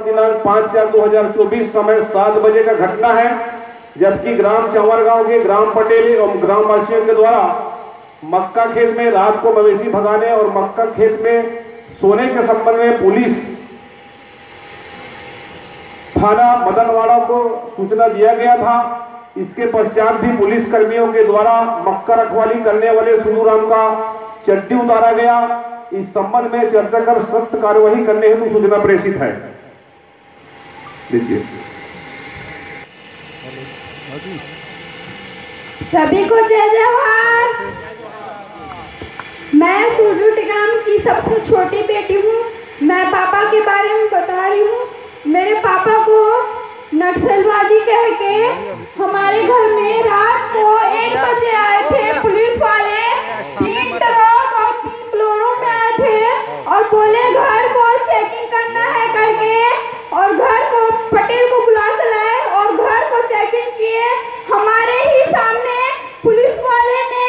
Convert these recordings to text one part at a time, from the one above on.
दिनांक 5/4/2024 समय 7 बजे का घटना है, जबकि ग्राम चंवरगांव के ग्राम पटेल एवं ग्रामवासियों के द्वारा मक्का खेत में रात को मवेशी भगाने और मक्का खेत में सोने के संबंध में पुलिस थाना मदनवाड़ा को सूचना दिया गया था। इसके पश्चात भी पुलिस कर्मियों के द्वारा मक्का रखवाली करने वाले सुधुराम का चड्डी उतारा गया। इस संबंध में चर्चा कर सख्त कार्यवाही करने हेतु सूचना प्रेषित है। सभी को जय जवाहर। मैं सुजू टिकाम की सबसे छोटी बेटी हूँ। मैं पापा के बारे में बता रही हूँ। मेरे पापा को नक्सलवादी कह के हमारे घर में रात को 1 बजे आए थे पुलिस वाले। 3 ट्रक और 3 बोलेरो में आए थे और बोले घर को चेकिंग करना है करके, और घर को पटेल को बुला के लाए और घर को चेकिंग किए। हमारे ही सामने पुलिस वाले ने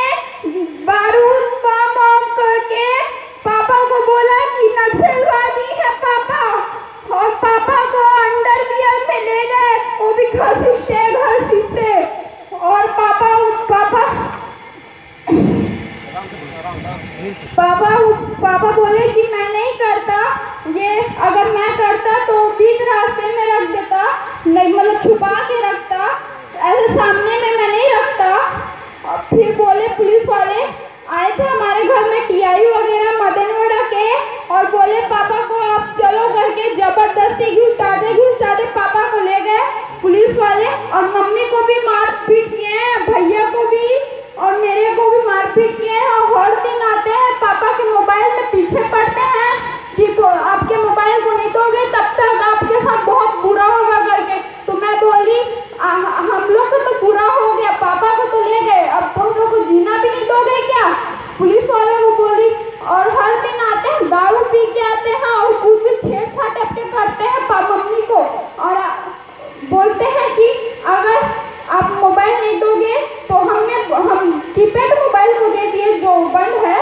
बारूद बम करके पापा को बोला कि नक्सलवादी है पापा, और पापा को अंडरवियर में ले गए, वो भी घसीटते और पापा बोले कि मैं नहीं करता ये, अगर मैं करता तो बीच रास्ते में रख देता, नहीं मतलब छुपा के रखता, ऐसे सामने में मैं नहीं रखता। फिर बोले पुलिस वाले आए थे हमारे घर में टीआई वगैरह मदनवाड़ा के, और बोले पापा को आप चलो करके जबरदस्ती घुसटाते पापा को ले गए पुलिस वाले, और मम्मी को भी मार पीट किए हैं, भैया को भी और मेरे को भी मार पीट किए हैं। और हर दिन आते हैं पापा के मोबाइल में पीछे पड़ते हैं कि आपके मोबाइल को नहीं दोगे तब तक आपके साथ बहुत बुरा होगा करके। तो मैं बोली हम लोग को तो बुरा हो गया, पापा को तो ले गए, अब तुम लोग को जीना भी नहीं दोगे क्या? पुलिस वाले को बोली। और हर दिन आते हैं दारू पी के आते हैं और कुछ भी छेड़छाड़ अपने करते हैं मम्मी को, और बोलते हैं कि अगर आप मोबाइल नहीं दोगे तो हम कीपैड मोबाइल को दे दिए जो बंद है,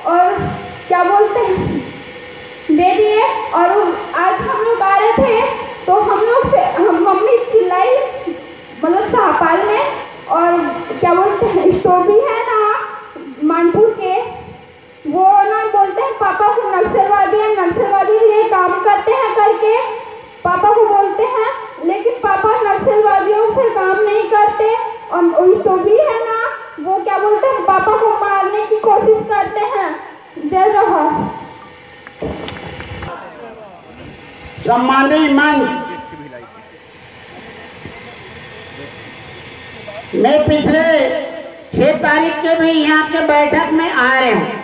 और क्या बोलते हैं दे दिए। और आज हम लोग आ रहे थे तो हम मम्मी चिल्लाई मतलब शाहपाल में, और क्या बोलते हैं स्टोबी है ना मानपुर के, वो ना बोलते हैं पापा को नक्सलवादी ये काम करते हैं करके पापा को बोलते हैं, लेकिन पापा नक्सलवादियों से काम नहीं करते। और स्टोबी है ना वो क्या बोलते हैं पापा को मारने की कोशिश करते हैं। जय जवाहर। सम्मानीय मंच, मैं पिछले 6 तारीख के भी यहाँ के बैठक में आ रहे हैं।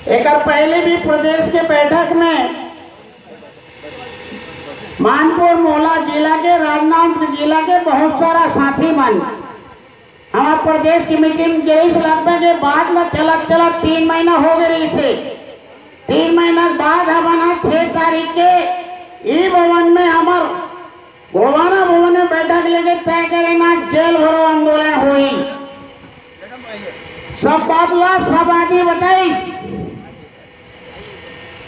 एक पहले भी प्रदेश के बैठक में मानपुर मोहला जिला के राजनांदगांव जिला के बहुत सारा साथी मन हमारे प्रदेश की मीटिंग जैसे लगभग के बाद में चला 3 महीना हो गए रही से। 3 महीना बाद हमारा 6 तारीख के ई भवन में हमार गोवाना भवन में बैठक लेके तय करेना जेल भरो आंदोलन हुई। सब बात ला सब आदमी बताई।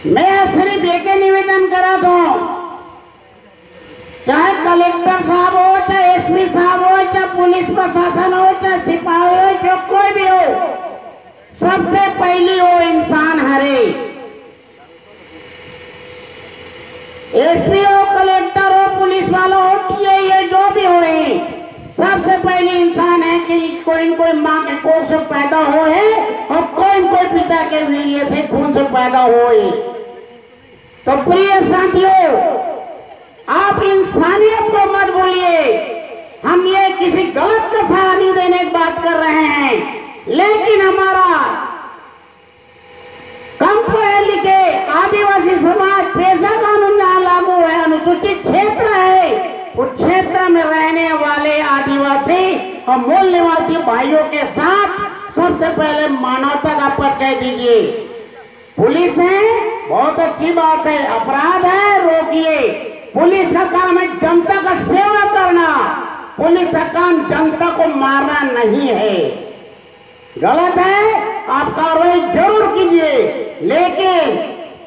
मैं सिर्फ एक निवेदन करा दो, चाहे कलेक्टर साहब हो, चाहे एसपी साहब हो, चाहे पुलिस प्रशासन हो, चाहे सिपाही हो, जो कोई भी हो, सबसे पहली वो इंसान हरे। एसपी हो, कलेक्टर हो, पुलिस वाला हो, ये जो भी हो, सबसे पहले इंसान है कि कोई माँ के कोख से पैदा हो है और कोई पिता के वीर्य से खून से पैदा हो। तो प्रिय साथियों, आप इंसानियत को मत भूलिए। हम ये किसी गलत का सहारा नहीं देने की बात कर रहे हैं, लेकिन हमारा कम पढ़े लिखे आदिवासी समाज पेशा कानून जहाँ लागू है, अनुसूचित क्षेत्र है, उस क्षेत्र में रहने वाले आदिवासी और मूल निवासी भाइयों के साथ सबसे पहले मानवता का परिचय दीजिए। पुलिस है बहुत अच्छी बात है, अपराध है रोकिए। पुलिस का काम है जनता का सेवा करना, पुलिस का काम जनता को मारना नहीं है। गलत है आप कार्रवाई जरूर कीजिए, लेकिन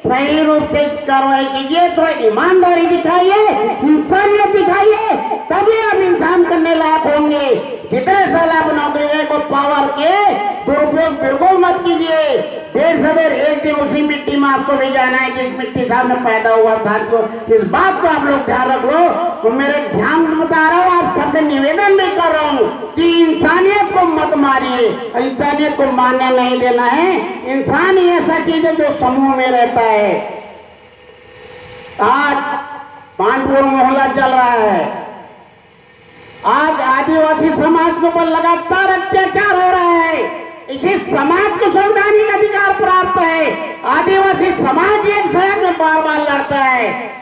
सही रूप से कार्रवाई कीजिए, थोड़ा ईमानदारी दिखाइए, इंसानियत दिखाइए, तभी आप इंसान करने लायक होंगे। जितने साल आप नौकरी रहे को पावर के दुरुपयोग बिल्कुल मत कीजिए। देर सवेर एक दिन उसी मिट्टी में आपको भी जाना है जिस मिट्टी सामने पैदा हुआ। साथियों, इस बात को आप लोग ध्यान रख लो। तो मेरे ध्यान से बता रहा हूँ, आप सबसे निवेदन भी कर रहा हूँ कि इंसानियत को मत मारिए। इंसानियत को मारने नहीं देना है। इंसान ही ऐसा चीज है जो समूह में रहता है। आज पानपुर मोहल्ला चल रहा है। आज आदिवासी समाज के ऊपर लगातार अत्याचार हो रहा है। इसी समाज को संवैधानिक अधिकार प्राप्त है। आदिवासी समाज एक शहर में बार बार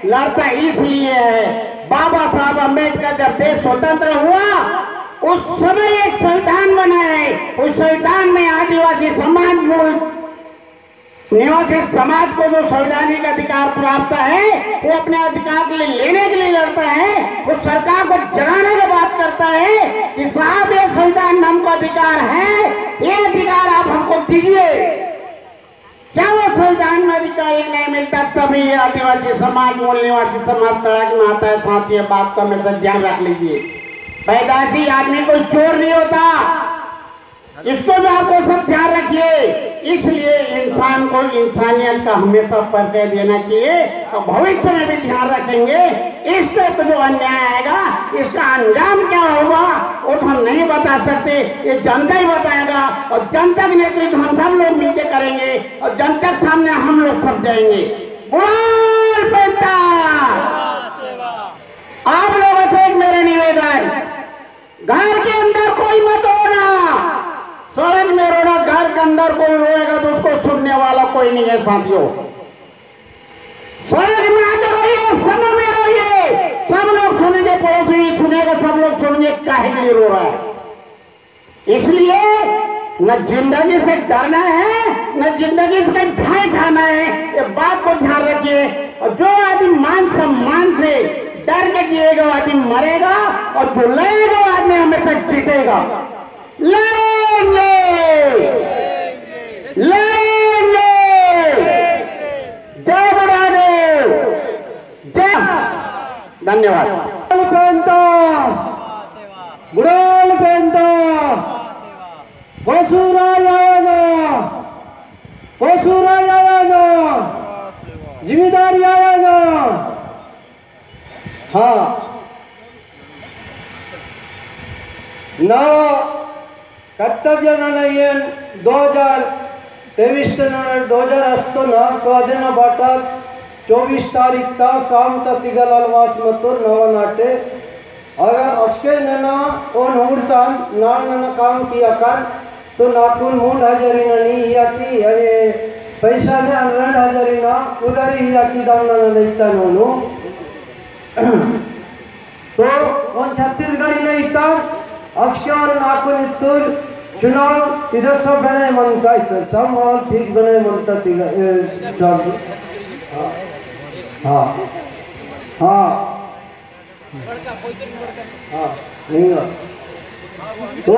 लड़ता इसलिए है। बाबा साहब अम्बेडकर जब देश स्वतंत्र हुआ उस समय एक संविधान बना है। उस संविधान में आदिवासी समाज मूल निवासी समाज को जो संवैधानिक अधिकार प्राप्त है वो अपने अधिकार के लिए लेने के लिए लड़ता है। वो सरकार को जगाने की बात करता है कि साहब ये संविधान में हमको अधिकार है, ये अधिकार आप हमको दीजिए। क्या वो संविधान में अधिकार नहीं मिलता तभी ये आदिवासी समाज मूल निवासी समाज सड़क में आता है। साथ ये बात का हमेशा ध्यान रख लीजिए। पैदाइशी आदमी कोई चोर नहीं होता, इसको भी आपको सब ध्यान रखिए। इसलिए इंसान को इंसानियत का हमेशा परिचय देना चाहिए और भविष्य में भी ध्यान रखेंगे। इस पर जो अन्याय आएगा इसका अंजाम क्या होगा वो तो हम नहीं बता सकते, ये जनता ही बताएगा। और जनता के नेतृत्व हम सब लोग मिलकर करेंगे और जनता के सामने हम लोग सब जाएंगे। बोल बेटा, आप लोगों से एक मेरा निवेदन, घर के अंदर कोई मत होना, सड़क में रोना। घर के अंदर कोई रोएगा तो उसको सुनने वाला कोई नहीं है। साथियों, सड़क में आते रहिए, समूह में रहिए, सब लोग सुनेंगे, पड़ोसी भी सुनेगा, सब लोग सुनेंगे काहे के लिए रो रहा है। इसलिए न जिंदगी से डरना है न जिंदगी से कहीं भय खाना है, ये बात को ध्यान रखिए। और जो आदमी मान सम्मान से डर के जिएगा वो आदमी मरेगा और जो लड़ेगा वो आदमी हमेशा जीतेगा। लड़ेंगे लड़ेंगे। जय गुरुदेव, जय। धन्यवाद। गुड़ाल पेंटा पशुरायाना जिम्मेदारी आयाना। हाँ ನಾವು ಕರ್ತವ್ಯ ನನಗೆ 2023 दिन बाटत 24 तारीख था शाम तक तिगल अलवास मत्तूर नवनाटे। अगर उसके नना ओन उड़तान नाल नना काम किया कर तो नाकुन मूड हजारी ननी या की अरे पैसा ने अनरंड हजारी ना उधरी या की दावना न देता नोनु। तो उन छत्तीसगढ़ नहीं था अक्षय और नाकुन इतुल चुनाव इधर सब बने मनता सब माहौल ठीक बने मनता सब। हाँ हाँ हाँ नहीं तो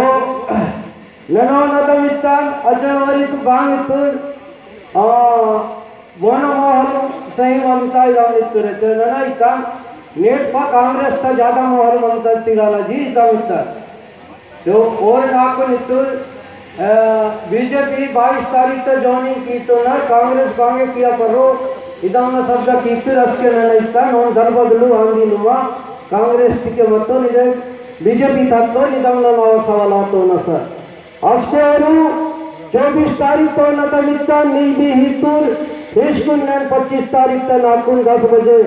ननो नदमित्तान अजयवरी तो बांग इतुल वन माहौल सही मनता इतुल तो नना इता नेट पा कांग्रेस का ज्यादा माहौल मनता तिगाला जी इता तो और नाकुन इतुल बीजेपी 22 तारीख तक ज्वाइनिंग की तो ना कांग्रेस कांगे किया करो इदान शब्द कीर्ति रस्के नैता नोन दल बदलू आंदी नुमा कांग्रेस के मतो निजे बीजेपी तत्व इदान नाव सवाल तो न सर अष्टेरू 24 तारीख तो न तमिता नीबी हितुर देशकुन 25 तारीख तक नाकुन 10 बजे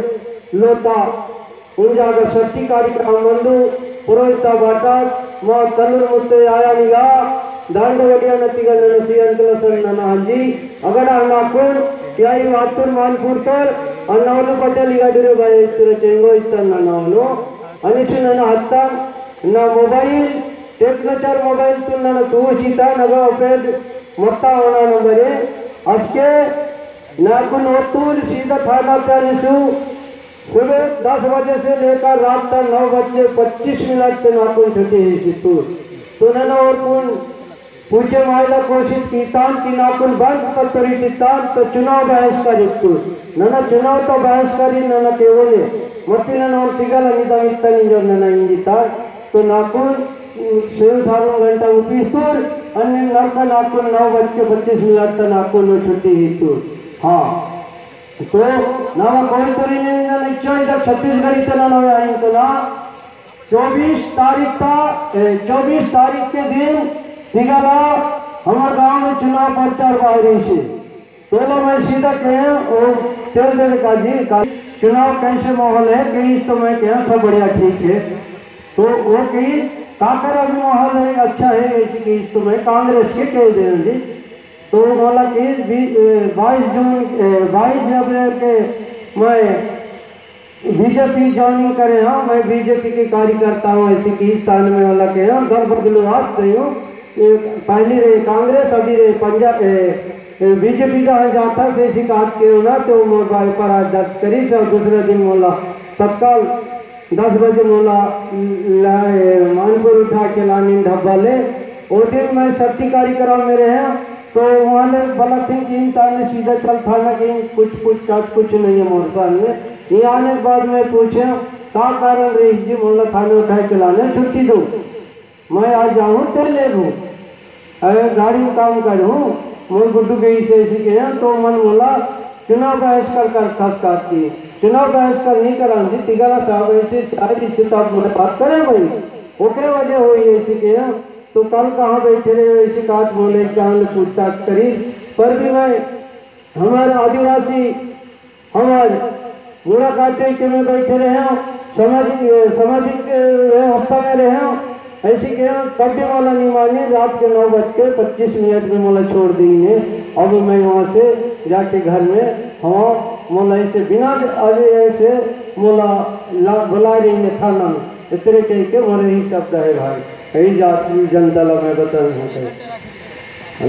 लोता उंजाग शक्ति कार्यक्रम मंदु पुरोहित बाटा मा कल्लूर मुत्ते आया निगा दांडवलिया नतिगल नसी अंकलसन ननाजी अगड़ा नाकुन याई वातुर मानपुर पर अन्नवनु पटेल इगाडिरे बाय इतरे चेंगो इतन ननावनु अनिसु नना हत्ता ना मोबाइल टेक्नोचार मोबाइल तुल नना तूशीता नगा ओपेड मोत्ता होना नंबरे अस्के नाकुन ओतूर सीधा थाना प्यारिसु सुबह 10 बजे से लेकर रात तक 9 बजे 25 मिनट से नाकुन छुट्टी है सितूर तो नना और कुन पूछे महिला घोषित कीर्तान की नाकुन बंद पत्तरी चित्तान तो चुनाव बहिष्कारित नन चुनाव तो बहिष्कारी नन केवल मत्ती नन तिगल निदमित्तनी जो नन इंगिता तो नाकुन सेव सालों घंटा उपीस्तूर अन्य नर्क नाकुन 9:25 नाकुन छुट्टी हितूर। हाँ तो नाम कोई तरी निश्चय इधर छत्तीसगढ़ इतना नवे आई तो ना 24 तारीख के दिन निकला हमारे गांव में चुनाव प्रचार बाहरी से तो मैं सीधा कहे और चल देने का जी चुनाव कैसे माहौल है कहीं तो मैं कह सब बढ़िया ठीक है तो वो कहीं काकर अभी माहौल है अच्छा है ऐसी कहीं तो मैं कांग्रेस के कह दे जी तो बोला कि 22 अप्रैल के मैं बीजेपी ज्वाइनिंग करे हाँ मैं बीजेपी के कार्यकर्ता हूँ ऐसी की स्थान में वाला के हाँ दल बदलुआत रही हूँ पहली रही कांग्रेस अभी रही पंजाब बीजेपी का जाता ऐसी बात के ना तो मोबाइल पर आज दर्ज करी सब दूसरे दिन बोला तत्काल 10 बजे बोला मानपुर उठा के लानी ढब्बा ले वो दिन मैं सत्ती कार्यक्रम में रहे तो वहाँ ने बोला थी कि इंसान ने सीधा चल था ना कि कुछ नहीं है मोरसा में ये आने के बाद मैं पूछा क्या कारण रही जी बोला थाने उठाए चलाने छुट्टी दो मैं आज जाऊँ तेरे ले लूँ अरे गाड़ी में काम करूँ मैं गुड्डू गई से ऐसी के तो मन बोला चुनाव बहिष्कार कर खास की चुनाव बहिष्कार नहीं कराऊंगी तिगारा साहब ऐसे शायद इससे तो आप मुझे बात करें भाई ओके वजह हुई ऐसी के तो कल कहाँ बैठे रहे ऐसी बात बोले चांद पूछताछ करी पर भी मैं हमारे आदिवासी हमारे बुरा काटे के में बैठे रहे हो सामाजिक व्यवस्था में रहे हो ऐसी के कभी मोला नहीं मानी रात के 9:25 में मोला छोड़ देंगे अब मैं वहाँ से जाके घर में हाँ मोला ऐसे बिना आज ऐसे मोला बुला रही है थाना में इतने कह के मोरे ही शब्द है भाई कई जाति जनता लोग मैं बता रहा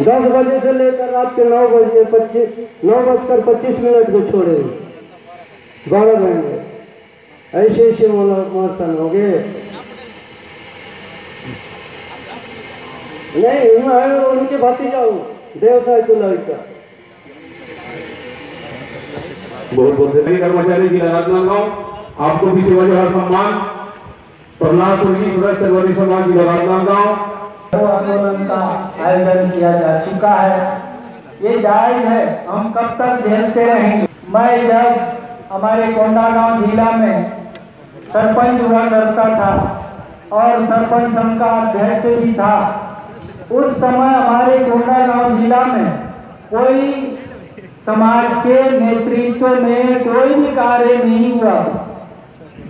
10 बजे से लेकर रात के 9:25 को छोड़े 12 घंटे ऐसे मोला मर्तन हो गए नहीं मैं उनके भतीजा हूँ देवसाई को लड़का बहुत सभी कर्मचारी की राजनांदगांव आपको भी सेवा जवाहर सम्मान प्रहलाद पुरजी सदस्य सर्वोदय सम्मान की राजनांदगांव आंदोलन का आयोजन किया जा चुका है। ये जायज है हम कब तक झेलते रहेंगे। मैं जब हमारे कोंडागांव जिला में सरपंच हुआ करता था और सरपंच संघ का अध्यक्ष भी था उस समय हमारे कोंडागांव जिला में कोई समाज के नेतृत्व में कोई भी कार्य नहीं हुआ।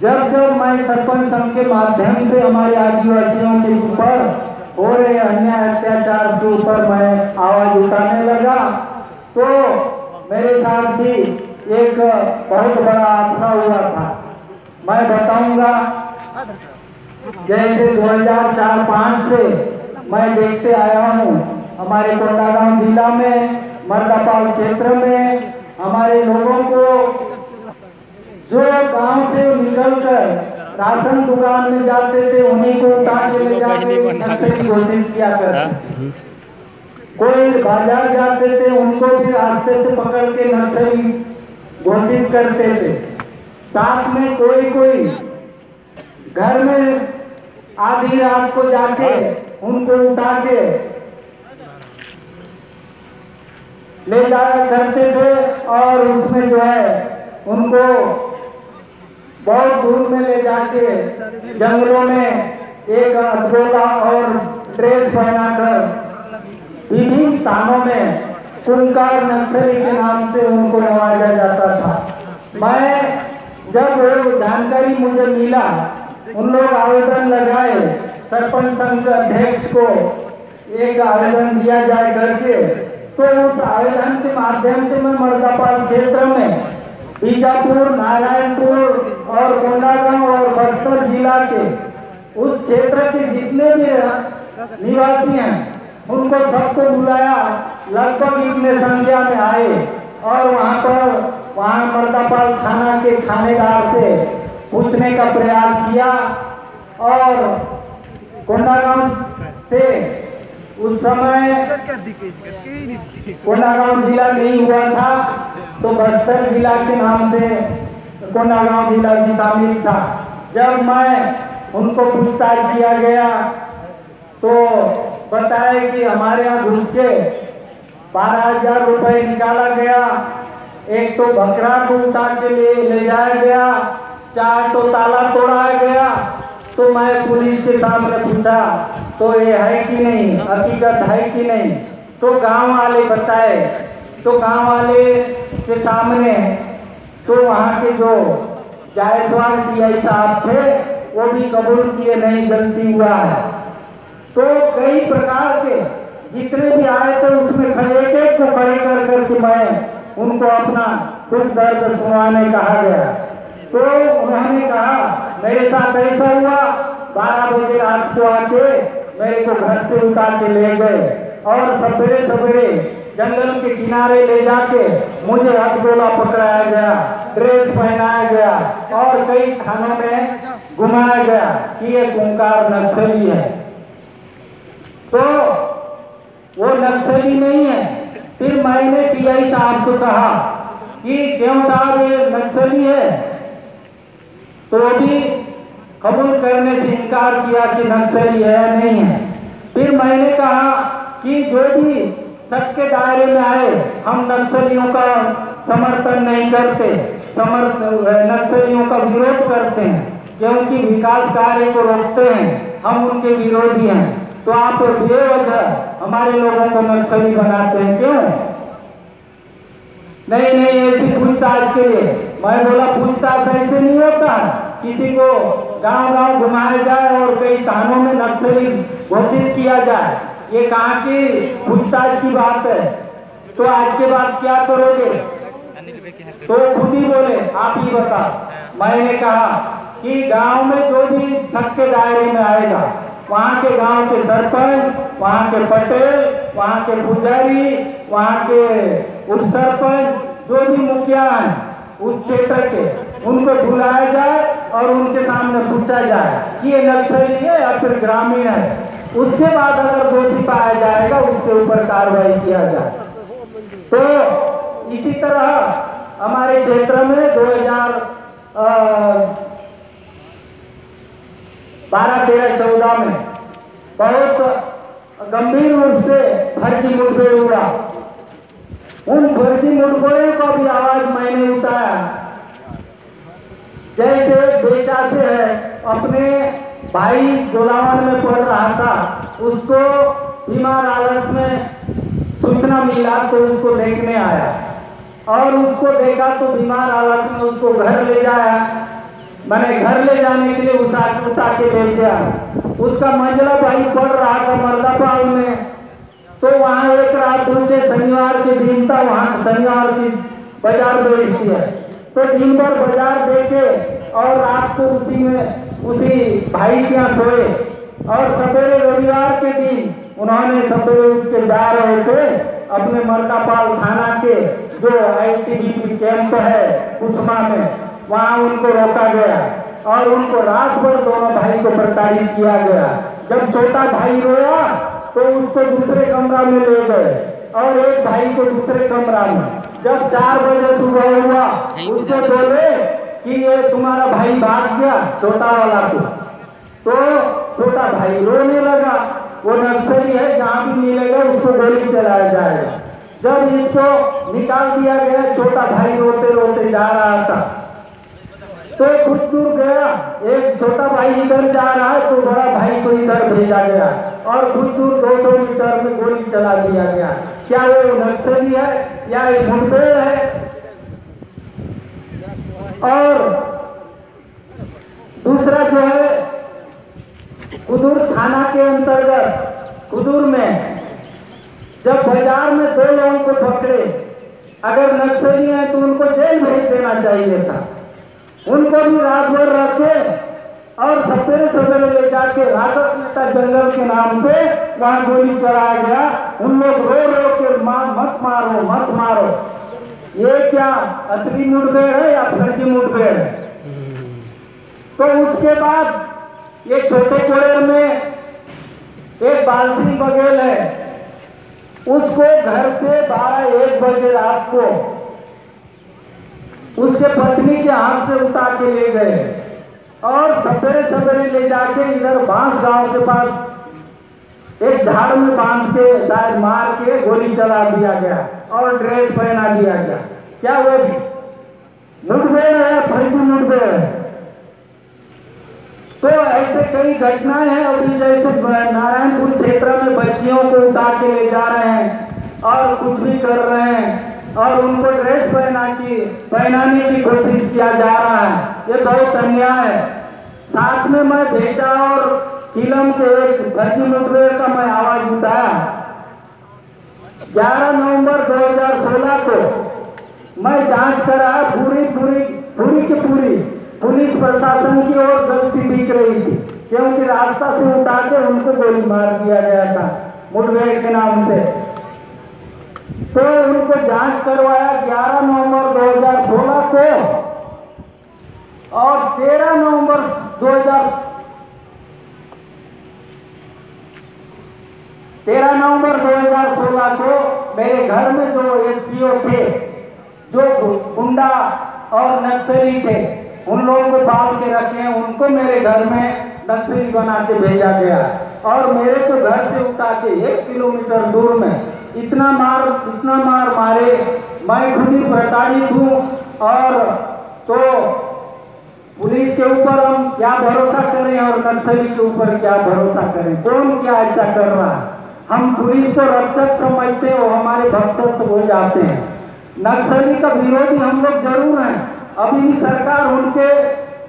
जब मैं सरपंच संघ के माध्यम से हमारे आदिवासियों के ऊपर हो रहे अन्याय अत्याचार के ऊपर मैं आवाज उठाने लगा तो मेरे साथ भी एक बहुत बड़ा हादसा हुआ था। मैं बताऊंगा जैसे 2004-05 से मैं देखते आया हूँ हमारे कोंडागांव जिला में मर्दापाल क्षेत्र में हमारे लोगों को जो गांव से निकलकर राशन दुकान में जाते थे उन्हीं को उठा के ले जाके नक्सली घोषित किया करते। कोई बाजार जाते थे उनको भी रास्ते से पकड़ के नक्सली घोषित करते थे। साथ में कोई घर में आधी रात को जाके उनको उठा के ले जाया करते थे और उसमें जो है उनको बहुत दूर में ले जाके जंगलों में एक अधोला और ड्रेस पहनाकर विभिन्न स्थानों में कुंकार नक्सली के नाम से उनको नवाजा जाता था। मैं जब वो जानकारी मुझे मिला उन लोग आवेदन लगाए सरपंच संघ अध्यक्ष को एक आवेदन दिया जाए करके तो उस आवेदन के माध्यम से मैं मर्दापाल क्षेत्र में बीजापुर नारायणपुर और कोंडागांव और बस्तर जिला के उस क्षेत्र के जितने भी निवासी हैं उनको सबको बुलाया। लगभग इतने संख्या में आए और वहाँ मर्दापाल थाना के थानेदार से पूछने का प्रयास किया और कोंडागांव से उस समय कोंडागांव जिला नहीं हुआ था, तो बस्तर जिला के नाम से कोंडागांव जिला भी शामिल था। जब मैं उनको पूछताछ किया गया तो बताया कि हमारे यहाँ घुस के 12,000 रुपए निकाला गया, एक तो बकरा को उठा के ले जाया गया, 4 तो ताला तोड़ा गया। तो मैं पुलिस के सामने पूछा तो ये है कि नहीं, हकीकत है कि नहीं, तो गांव वाले बताए। तो गांव वाले के सामने तो वहाँ के जो जायसवाल DI साहब थे वो भी कबूल किए नहीं गलती हुआ है। तो कई प्रकार के जितने भी आए थे उसमें एक एक को खड़े कर करके मैं उनको अपना दुख दर्द सुनाने कहा गया। तो उन्होंने कहा मेरे साथ ऐसा हुआ, 12 बजे रात को आके मेरे को घर से उतार के ले गए और सवेरे सवेरे जंगल के किनारे ले जाके मुझे हथगोला पकड़ाया गया, ड्रेस पहनाया गया और कई थानों में घुमाया गया कि ये ओंकार नक्सली है। तो वो नक्सली नहीं है। फिर मैंने DI साहब से कहा कि क्यों साहब ये नक्सली है, तो भी कबूल करने से इनकार किया कि नक्सली है या नहीं है। फिर मैंने कहा कि जो भी सच के दायरे में आए, हम नक्सलियों का समर्थन नहीं करते, नक्सलियों का विरोध करते हैं, क्योंकि विकास कार्य को रोकते हैं, हम उनके विरोधी हैं। तो आप बेवजह हमारे लोगों को नक्सली बनाते हैं क्यों? नहीं ऐसी पूछताछ के लिए। मैं बोला पूछताछ ऐसे नहीं होता, किसी को गांव-गांव घुमाया जाए और कई थानों में नक्सली घोषित किया जाए, ये कहाँ की पूछताछ की बात है? तो आज के बाद क्या करोगे? तो खुद ही बोले आप ही बता। मैंने कहा कि गांव में जो भी हक के दायरे में आएगा, वहाँ के गांव के सरपंच, वहाँ के पटेल, वहाँ के पुजारी, वहाँ के उप सरपंच, जो भी मुखिया हैं उस क्षेत्र के, उनको बुलाया जाए और उनके सामने पूछा जाए कि ये नक्सली है या फिर ग्रामीण है। उसके बाद अगर दोषी पाया जाएगा उसके ऊपर कार्रवाई किया जाए। तो इसी तरह हमारे क्षेत्र में 2012-13-14 में बहुत गंभीर रूप से फर्जी मुठभेड़ हुआ। उन फर्जी मुठभेड़ों का भी आवाज मैंने उठाया। जैसे बेटा से है, अपने भाई जोलावन में पढ़ रहा था, उसको बीमार हालत में सूचना मिला तो उसको देखने आया और उसको देखा तो बीमार हालत में उसको घर ले जाया। मैंने घर ले जाने के लिए उठा के ले गया। उसका मंझला भाई पढ़ रहा था मर्दापाल में, तो वहाँ एक रात दूसरे शनिवार के दिन था, वहाँ शनिवार की बाजार बैठती है, तो दिन भर बाजार देखे और रात को उसी भाई के यहाँ सोए। और सवेरे रविवार के दिन उन्होंने सवेरे उठ के जा रहे थे अपने मर्दापाल थाना के जो ITBP कैंप है कुसमा में, वहाँ उनको रोका गया और उनको रात भर दोनों भाई को प्रताड़ित किया गया। जब छोटा भाई रोया तो उसको दूसरे कमरा में ले गए और एक भाई को दूसरे कमरा में। जब 4 बजे सुबह हुआ उसको बोले कि ये तुम्हारा भाई भाग गया, छोटा वाला तो छोटा भाई रोने लगा। वो नक्सली है, जहाँ भी मिलेगा उसको गोली चलाया जाएगा। जब इसको निकाल दिया गया, छोटा भाई रोते रोते जा रहा था, तो कुछ दूर गया, एक छोटा भाई इधर जा रहा है तो बड़ा भाई को इधर भेजा गया और कुछ दूर 200 मीटर में गोली चला दिया गया। क्या वो नक्सली है या ये मुठभेड़ है? और दूसरा जो है कुदूर थाना के अंतर्गत कुदूर में जब बाजार में 2 लोगों को पकड़े, अगर नक्सली हैं तो उनको जेल भेज देना चाहिए था। उनको भी रात भर रखे और सवेरे सवेरे ले जाके राजद नेता जंगल के नाम से वहां गोली चलाया गया। उन लोग रो रो के मत मारो मत मारो। ये क्या असली मुठभेड़ है या फर्जी मुठभेड़ है? तो उसके बाद ये छोटे कोड़ेर में एक बालसिंह बघेल है, उसको घर से 12-1 बजे रात को उसके पत्नी के हाथ से उठा के ले गए और सवेरे सवेरे ले जाके इधर बांस गांव के पास एक झाड़ में बांध के शायद मार के गोली चला दिया गया और ड्रेस पहना दिया गया। क्या वो मुठभेड़ है, फर्जी मुठभेड़ है? तो ऐसे कई घटनाएं हैं। अभी जैसे नारायणपुर क्षेत्र में बच्चियों को उठा के ले जा रहे हैं और कुछ भी कर रहे हैं और उनको ड्रेस पहनाने की कोशिश किया जा रहा है। ये बहुत अन्याय है। साथ में मैं भेजा और किलम के एक फर्जी मुठभेड़ का मैं आवाज उठाया। 11 नवंबर 2016 को मैं जांच कराया, पूरी की पूरी पुलिस प्रशासन की ओर गलती दिख रही थी, क्योंकि रास्ता से उठा के उनको गोली मार दिया गया था मुठभेड़ के नाम से। तो उनको जांच करवाया 11 नवंबर 2016 को और 13 नवंबर 2016 को मेरे घर में जो एसपीओ थे, जो गुंडा और नक्सली थे, उन लोगों को बांध के रखे हैं, उनको मेरे घर में नक्सली बना के भेजा गया और मेरे को घर से उठा के 1 किलोमीटर दूर में इतना मार मारे। मैं खुद ही प्रताड़ित हूँ। और तो पुलिस के ऊपर हम क्या भरोसा करें और नक्सली के ऊपर क्या भरोसा करें? कौन क्या ऐसा कर रहा है? हम पुलिस को रक्षक समझते हो, हमारे भक्षक हो जाते हैं। नक्सली का विरोधी हम लोग जरूर हैं। अभी भी सरकार उनके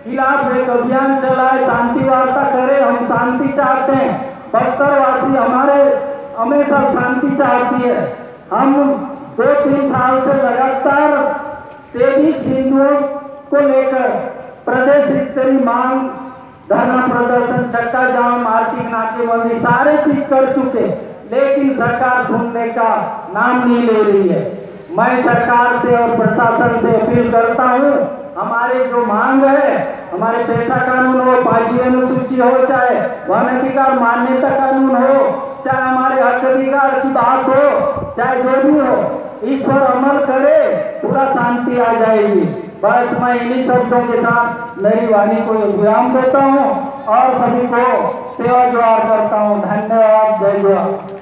खिलाफ एक अभियान चलाए, शांति वार्ता करे। हम शांति चाहते हैं। बस्तरवासी हमारे हमेशा शांति चाहती है। हम 2-3 साल से लगातार 23 हिंदुओं को लेकर प्रदेश स्तरीय मांग, धरना प्रदर्शन, चक्का जाम, आर्थिक नाकेबंदी सारे चीज कर चुके, लेकिन सरकार सुनने का नाम नहीं ले रही है। मैं सरकार से और प्रशासन से अपील करता हूँ, हमारे जो मांग है, हमारे पेशा कानून हो, 5वीं अनुसूची हो, चाहे वन अधिकार मान्यता कानून हो, चाहे हमारे हक अधिकार की बात हो, चाहे जो भी हो, इस पर अमल करे, पूरा शांति आ जाएगी। बस मैं इन्हीं शब्दों के साथ मेरी वाणी को विराम देता हूँ और सभी को सेवा जोहार करता हूँ। धन्यवाद। जय जवाहर।